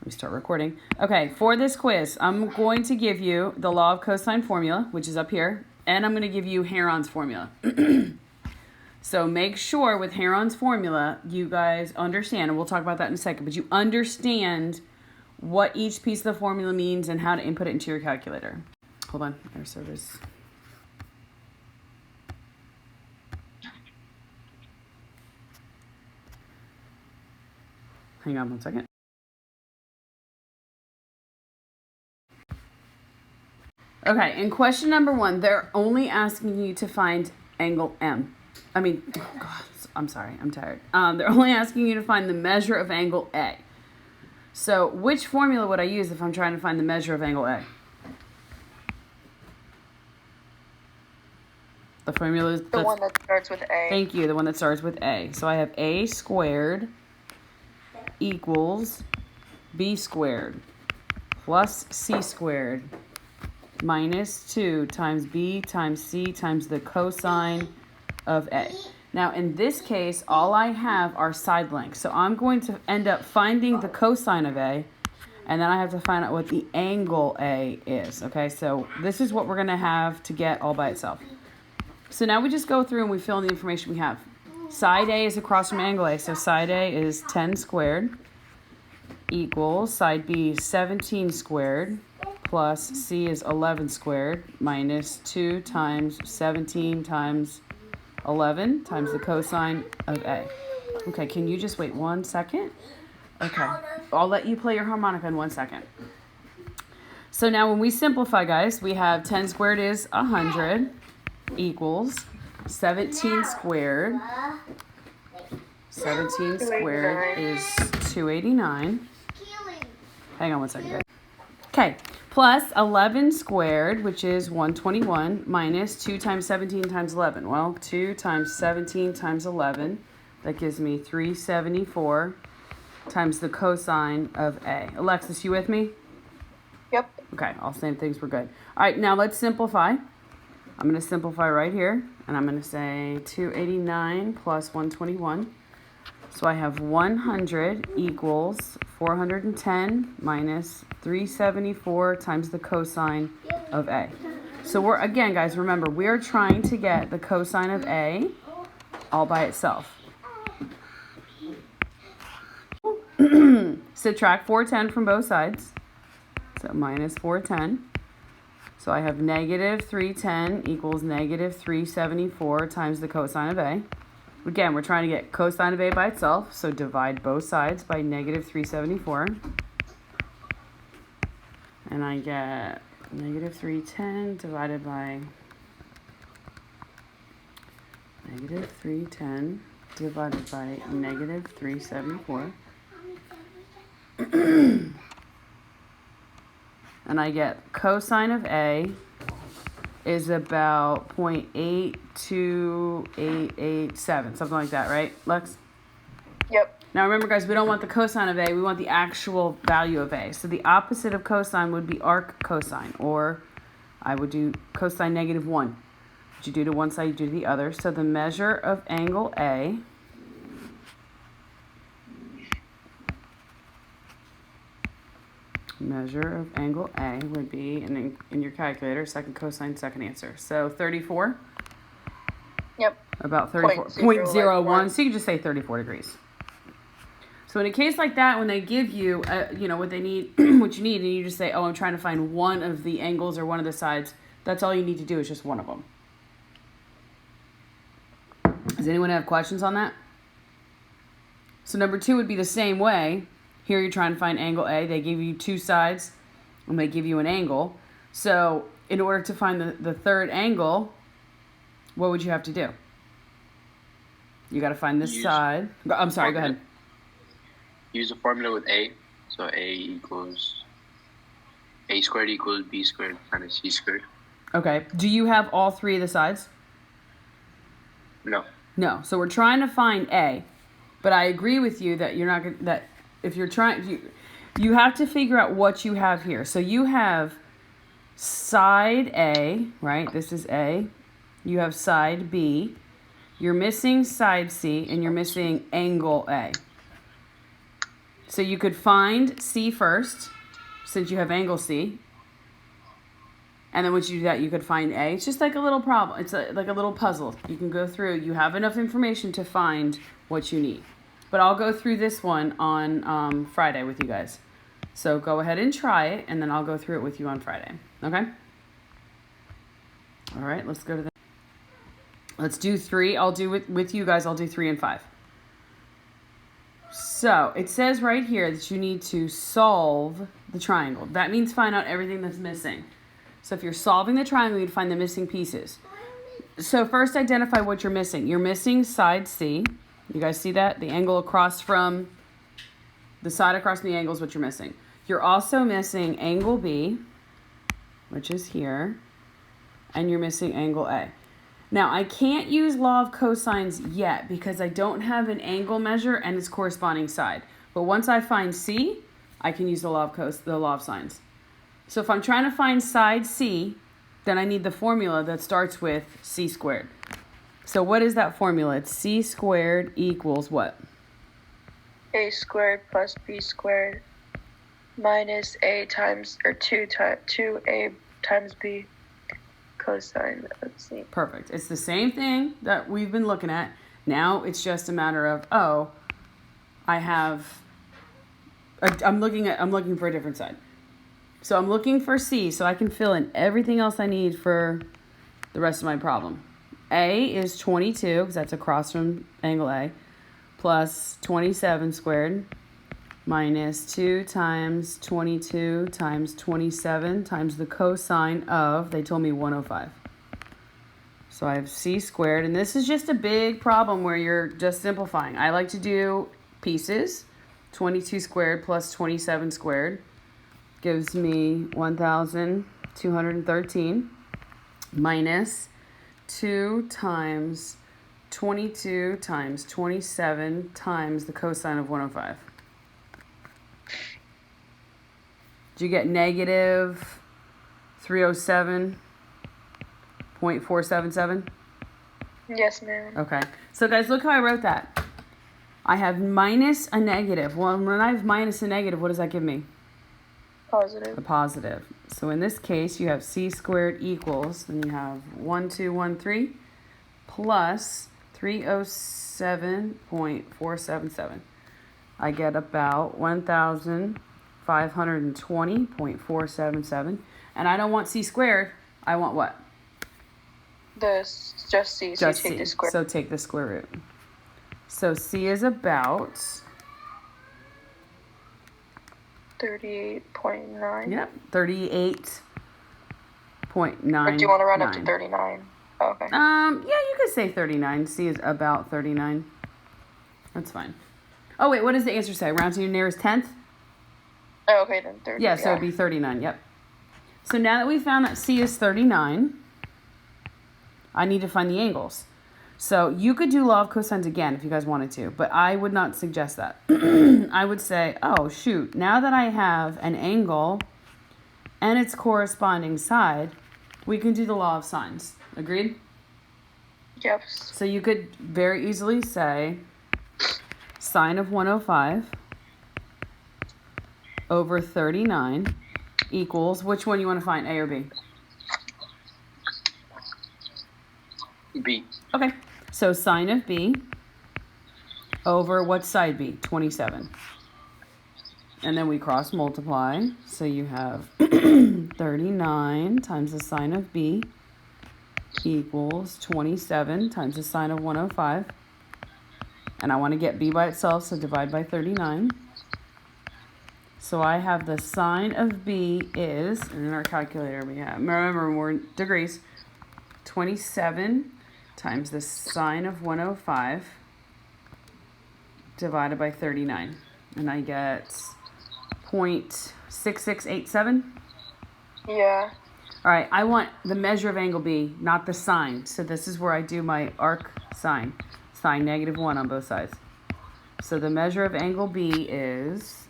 Let me start recording. Okay, for this quiz, I'm going to give you the law of cosine formula, which is up here, and I'm going to give you Heron's formula. So make sure with Heron's formula, you guys understand, and we'll talk about that in a second, but you understand what each piece of the formula means and how to input it into your calculator. Hold on, air service. Hang on one second. Okay, in question number 1, they're only asking you to find angle M. God, I'm sorry, I'm tired. They're only asking you to find the measure of angle A. So which formula would I use if I'm trying to find the measure of angle A? The formula is the one that starts with A. Thank you, the one that starts with A. So I have A squared equals B squared plus C squared minus 2 times B times C times the cosine of A. Now, in this case, all I have are side lengths. So I'm going to end up finding the cosine of A, and then I have to find out what the angle A is. Okay, so this is what we're going to have to get all by itself. So now we just go through and we fill in the information we have. Side A is across from angle A, so side A is 10 squared equals side B 17 squared plus C is 11 squared minus 2 times 17 times 11 times the cosine of A. Okay, can you just wait 1 second? Okay, I'll let you play your harmonica in 1 second. So now when we simplify, guys, we have 10 squared is 100 equals 17 squared. 17 squared is 289. Hang on 1 second, guys. Okay, plus 11 squared, which is 121, minus 2 times 17 times 11. Well, 2 times 17 times 11, that gives me 374 times the cosine of A. Alexis, you with me? Yep. Okay, all same things, we're good. All right, now let's simplify. I'm going to simplify right here, and I'm going to say 289 plus 121. So I have 100 equals 410 minus 374 times the cosine of A. So we're, again, guys, remember, we're trying to get the cosine of A all by itself. Subtract 410 from both sides. So minus 410. So I have negative 310 equals negative 374 times the cosine of A. Again, we're trying to get cosine of A by itself, so divide both sides by negative 374. And I get negative 310 divided by negative 310 divided by negative 374. And I get cosine of A is about 0.82887, something like that, right, Lex? Yep. Now remember, guys, we don't want the cosine of A, we want the actual value of A. So the opposite of cosine would be arc cosine, or I would do cosine negative 1. What you do to one side, you do to the other. So the measure of angle A would be, in your calculator, second cosine, second answer. So 34? Yep. About 34, 0.01, so you can just say 34 degrees. So in a case like that, when they give you, what they need, what you need, and you just say, oh, I'm trying to find one of the angles or one of the sides, that's all you need to do is just one of them. Does anyone have questions on that? So number 2 would be the same way. Here you're trying to find angle A. They give you 2 sides, and they give you an angle. So in order to find the third angle, what would you have to do? You got to find this side. I'm sorry, go ahead. Use a formula with A. So A squared equals B squared minus C squared. Okay. Do you have all 3 of the sides? No. No. So we're trying to find A. But I agree with you that you're not going that if you're trying, you have to figure out what you have here. So you have side A, right? This is A. You have side B. You're missing side C, and you're missing angle A. So you could find C first, since you have angle C. And then once you do that, you could find A. It's just like a little problem. It's like a little puzzle. You can go through. You have enough information to find what you need. But I'll go through this one on Friday with you guys. So go ahead and try it, and then I'll go through it with you on Friday. Okay? All right, let's go to the... Let's do 3. I'll do it with you guys. I'll do 3 and 5. So it says right here that you need to solve the triangle. That means find out everything that's missing. So if you're solving the triangle, you'd find the missing pieces. So first identify what you're missing. You're missing side C. You guys see that? The angle across from the side across from the angle is what you're missing. You're also missing angle B, which is here, and you're missing angle A. Now, I can't use law of cosines yet because I don't have an angle measure and its corresponding side. But once I find C, I can use the law of sines. So if I'm trying to find side C, then I need the formula that starts with C squared. So what is that formula? It's C squared equals what? A squared plus B squared minus A times, or 2A times B cosine of C. Perfect. It's the same thing that we've been looking at. Now it's just a matter of, I'm looking for a different side. So I'm looking for C so I can fill in everything else I need for the rest of my problem. A is 22, because that's across from angle A, plus 27 squared minus 2 times 22 times 27 times the cosine of, they told me 105. So I have C squared, and this is just a big problem where you're just simplifying. I like to do pieces. 22 squared plus 27 squared gives me 1,213 minus 2 times 22 times 27 times the cosine of 105. Did you get negative 307.477? Yes, ma'am. Okay. So guys, look how I wrote that. I have minus a negative. Well, when I have minus a negative, what does that give me? Positive. A positive. So in this case, you have C squared equals, then you have 1213 plus 307.477. I get about 1,520.477. And I don't want C squared. I want what? Just C. So Just you take C. the square. So take the square root. So C is about 38.9. Yep, 38.9. Or do you want to round up to 39? Oh, okay. Yeah, you could say 39. C is about 39. That's fine. Oh, wait, what does the answer say? Round to your nearest tenth? Oh, okay, then 30. Yeah, so it'd be 39, yep. So now that we found that C is 39, I need to find the angles. So you could do law of cosines again if you guys wanted to, but I would not suggest that. I would say, oh, shoot, now that I have an angle and its corresponding side, we can do the law of sines. Agreed? Yep. So you could very easily say sine of 105 over 39 equals, which one you want to find, A or B? B. Okay, so sine of B over what side B? 27. And then we cross multiply, so you have 39 times the sine of B equals 27 times the sine of 105. And I want to get B by itself, so divide by 39. So I have the sine of B is, and in our calculator we have, remember we're in degrees, 27 times the sine of 105 divided by 39. And I get 0.6687. Yeah. All right, I want the measure of angle B, not the sine. So this is where I do my arc sine. Sine -1 on both sides. So the measure of angle B is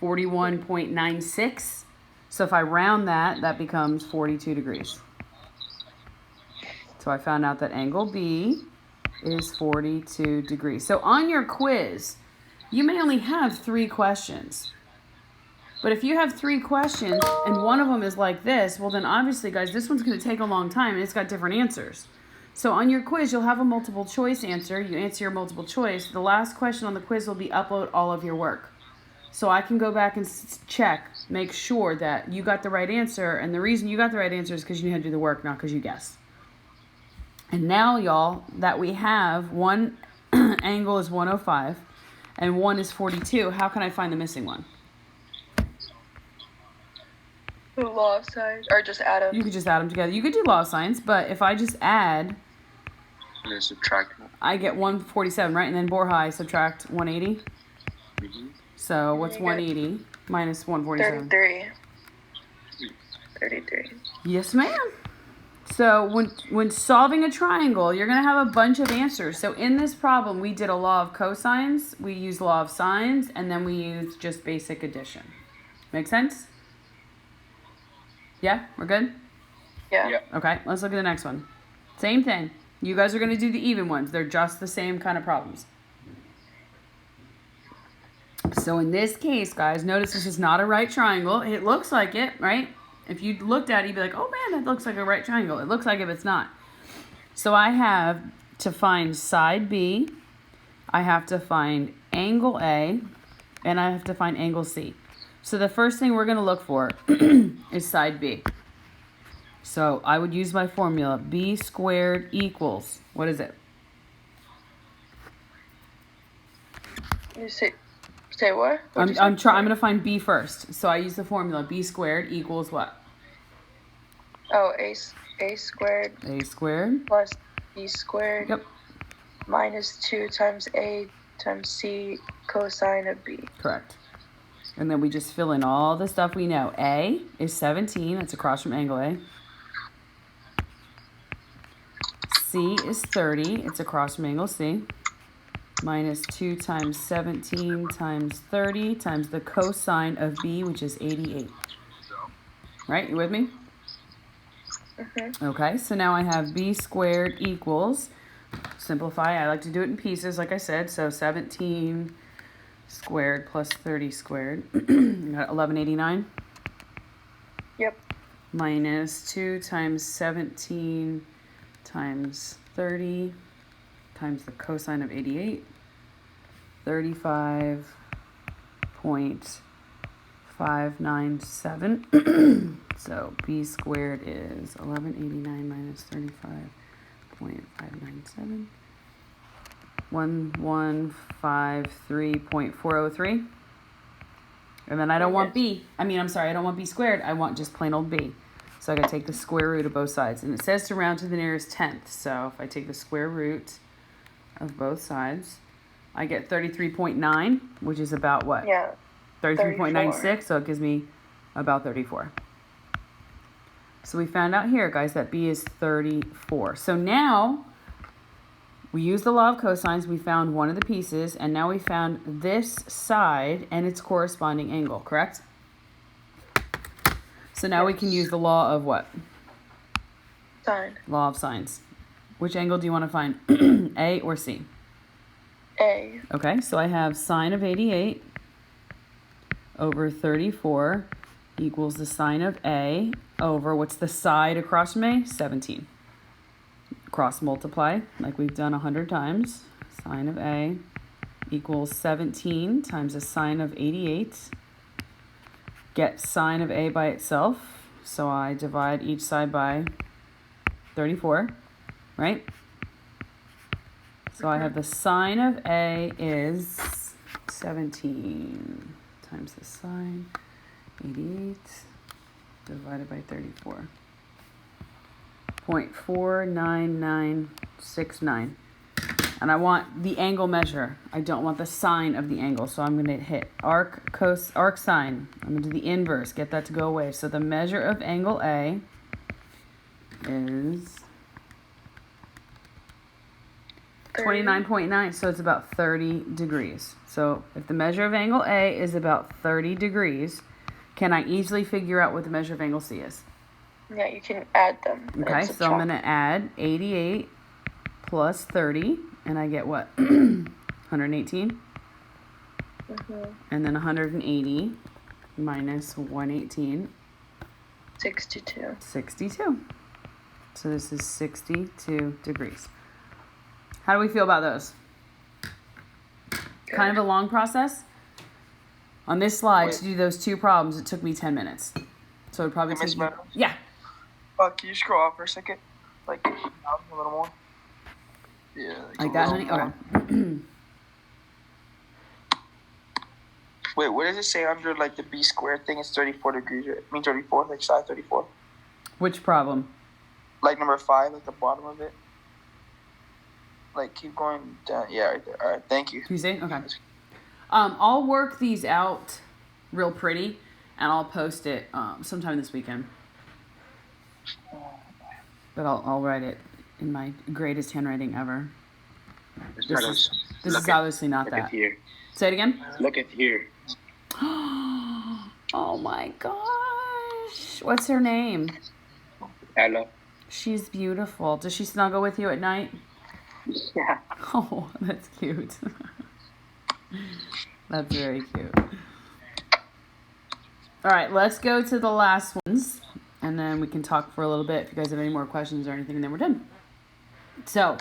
41.96. So if I round that, that becomes 42 degrees. So I found out that angle B is 42 degrees. So on your quiz, you may only have 3 questions. But if you have 3 questions and one of them is like this, well then obviously, guys, this one's going to take a long time and it's got different answers. So on your quiz, you'll have a multiple choice answer. You answer your multiple choice. The last question on the quiz will be upload all of your work. So I can go back and check, make sure that you got the right answer. And the reason you got the right answer is because you had to do the work, not because you guessed. And now, y'all, that we have one angle is 105 and one is 42, how can I find the missing one? The law of sines, or just add them. You could just add them together. You could do law of sines, but if I just add, And then subtract. I get 147, right? And then Borja, I subtract 180. Mm-hmm. So what's 180 minus 147? 33. Yes, ma'am. So when solving a triangle, you're going to have a bunch of answers. So in this problem, we did a law of cosines, we used law of sines, and then we used just basic addition. Make sense? Yeah? We're good? Yeah. Okay, let's look at the next one. Same thing. You guys are going to do the even ones. They're just the same kind of problems. So in this case, guys, notice this is not a right triangle. It looks like it, right? If you looked at it, you'd be like, oh man, that looks like a right triangle. It looks like it, but it's not. So I have to find side B, I have to find angle A, and I have to find angle C. So the first thing we're going to look for is side B. So I would use my formula, B squared equals, what is it? You say what? I'm going to find B first. So I use the formula, B squared equals what? Oh, A squared. A squared. Plus B squared. Yep. Minus 2 times A times C cosine of B. Correct. And then we just fill in all the stuff we know. A is 17. That's across from angle A. C is 30. It's across from angle C. Minus 2 times 17 times 30 times the cosine of B, which is 88. Right? You with me? Mm-hmm. Okay, so now I have B squared equals, simplify, I like to do it in pieces, like I said, so 17 squared plus 30 squared, you got 1189? Yep. Minus 2 times 17 times 30 times the cosine of 88, 35.597. So B squared is 1189 minus 35.597. 1153.403. And then I don't want B. I don't want B squared. I want just plain old B. So I got to take the square root of both sides. And it says to round to the nearest tenth. So if I take the square root of both sides, I get 33.9, which is about what? Yeah. 33.96. So it gives me about 34. So we found out here, guys, that B is 34. So now we used the law of cosines. We found one of the pieces, and now we found this side and its corresponding angle, correct? So now we can use the law of what? Sine. Law of sines. Which angle do you want to find? A or C? A. Okay, so I have sine of 88 over 34 equals the sine of A over, what's the side across from A? 17. Cross multiply, like we've done 100 times. Sine of A equals 17 times the sine of 88. Get sine of A by itself. So I divide each side by 34, right? So I have the sine of A is 17 times the sine, 88 divided by 34. 0.49969. And I want the angle measure. I don't want the sine of the angle. So I'm going to hit arc sine. I'm going to do the inverse. Get that to go away. So the measure of angle A is 29.9. So it's about 30 degrees. So if the measure of angle A is about 30 degrees, can I easily figure out what the measure of angle C is? Yeah, you can add them. Okay, so I'm going to add 88 plus 30, and I get what? 118? And then 180 minus 118. 62. 62. So this is 62 degrees. How do we feel about those? Kind of a long process. On this slide, to do those two problems, it took me 10 minutes. So it would probably take you... Yeah. Can you scroll off for a second? Like, down a little more? Yeah. Like that, honey? Okay. Wait, what does it say under, like, the B squared thing? It's 34 degrees, right? I mean 34, like side 34. Which problem? Like number 5, like the bottom of it. Like, keep going down. Yeah, right there. All right, thank you. You see? Okay. I'll work these out real pretty, and I'll post it sometime this weekend. But I'll write it in my greatest handwriting ever. This is obviously not that. Look at here. Say it again. Look at here. Oh my gosh. What's her name? Ella. She's beautiful. Does she snuggle with you at night? Yeah. Oh, that's cute. That's very cute. All right, let's go to the last ones, and then we can talk for a little bit if you guys have any more questions or anything, and then we're done. So,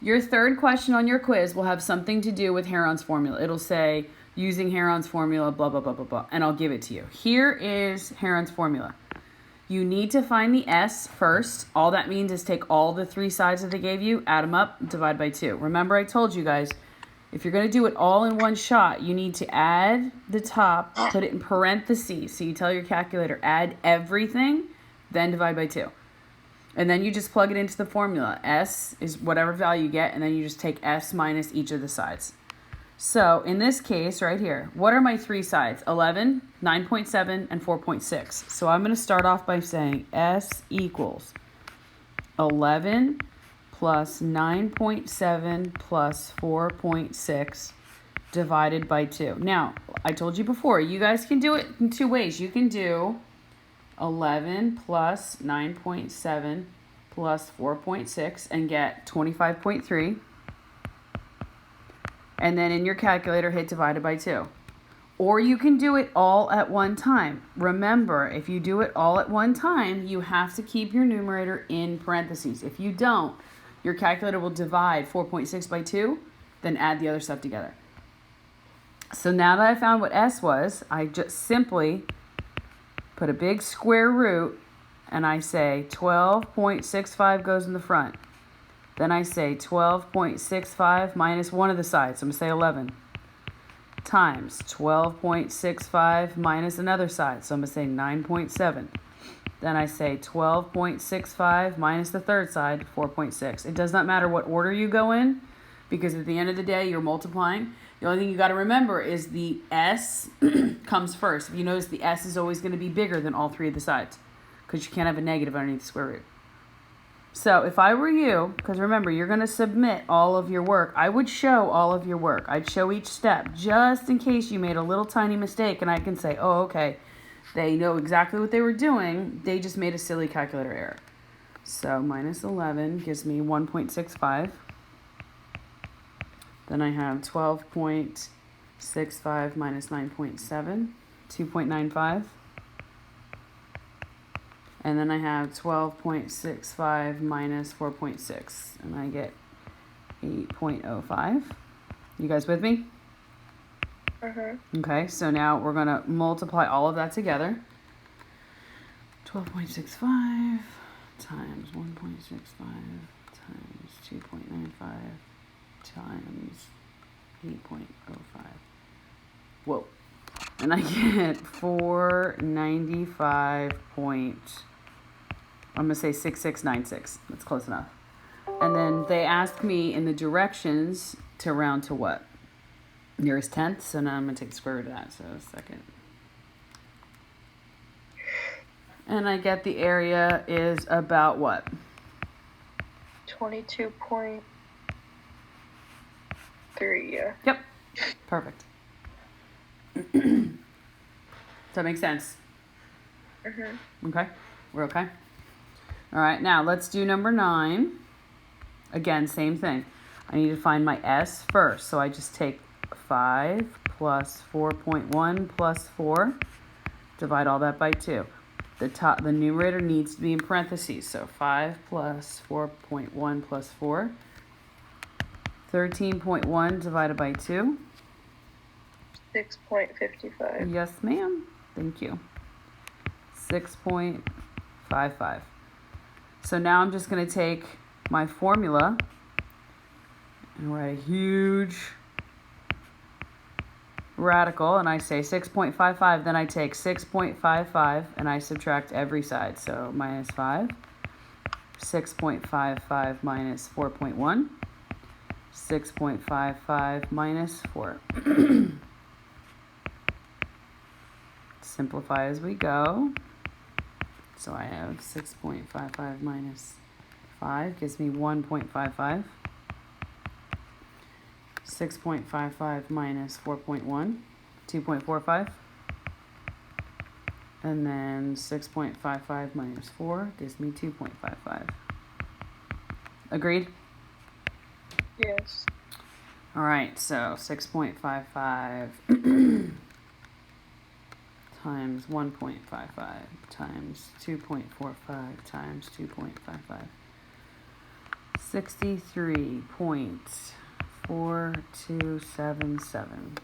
your third question on your quiz will have something to do with Heron's formula. It'll say, using Heron's formula, blah, blah, blah, blah, blah, and I'll give it to you. Here is Heron's formula. You need to find the S first. All that means is take all the three sides that they gave you, add them up, divide by 2. Remember I told you guys, if you're going to do it all in one shot, you need to add the top, put it in parentheses. So you tell your calculator, add everything, then divide by 2. And then you just plug it into the formula. S is whatever value you get, and then you just take S minus each of the sides. So in this case right here, what are my three sides? 11, 9.7, and 4.6. So I'm going to start off by saying S equals 11 plus 9.7 plus 4.6 divided by 2. Now, I told you before, you guys can do it in two ways. You can do 11 plus 9.7 plus 4.6 and get 25.3. And then in your calculator, hit divided by 2. Or you can do it all at one time. Remember, if you do it all at one time, you have to keep your numerator in parentheses. If you don't, your calculator will divide 4.6 by 2, then add the other stuff together. So now that I found what S was, I just simply put a big square root, and I say 12.65 goes in the front. Then I say 12.65 minus one of the sides, so I'm going to say 11, times 12.65 minus another side, so I'm going to say 9.7. Then I say 12.65 minus the third side, 4.6. It does not matter what order you go in, because at the end of the day, you're multiplying. The only thing you got to remember is the S comes first. If you notice, the S is always going to be bigger than all three of the sides, because you can't have a negative underneath the square root. So if I were you, because remember, you're going to submit all of your work, I would show all of your work. I'd show each step, just in case you made a little tiny mistake, and I can say, oh, okay, they know exactly what they were doing. They just made a silly calculator error. So minus 11 gives me 1.65. Then I have 12.65 minus 9.7, 2.95. And then I have 12.65 minus 4.6, and I get 8.05. You guys with me? Okay, so now we're going to multiply all of that together. 12.65 times 1.65 times 2.95 times 8.05. Whoa. And I get 495 I'm going to say 6696. That's close enough. And then they asked me in the directions to round to what? Nearest tenth. So now I'm going to take the square root of that. So second. And I get the area is about what? 22.3, yeah. Yep. Perfect. Does that make sense? Okay. We're okay? All right. Now let's do number 9. Again, same thing. I need to find my S first. So I just take 5 plus 4.1 plus 4. Divide all that by 2. The numerator needs to be in parentheses. So 5 plus 4.1 plus 4. 13.1 divided by 2. 6.55. Yes, ma'am. Thank you. 6.55. So now I'm just going to take my formula and write a huge radical, and I say 6.55. Then I take 6.55 and I subtract every side. So minus 5. 6.55 minus 4.1. 6.55 minus 4. Simplify as we go. So I have 6.55 minus 5 gives me 1.55. 6.55 minus 4.1, 2.45. And then 6.55 minus 4 gives me 2.55. Agreed? Yes. All right, so 6.55 times 1.55 times 2.45 times 2.55. 63.4277.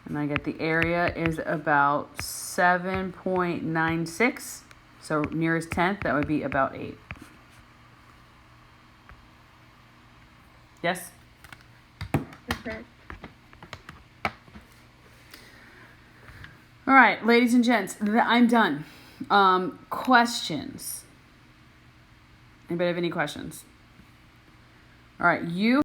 And I get the area is about 7.96. So nearest tenth, that would be about 8. Yes? Mm-hmm. All right, ladies and gents, I'm done. Questions? Anybody have any questions? All right, you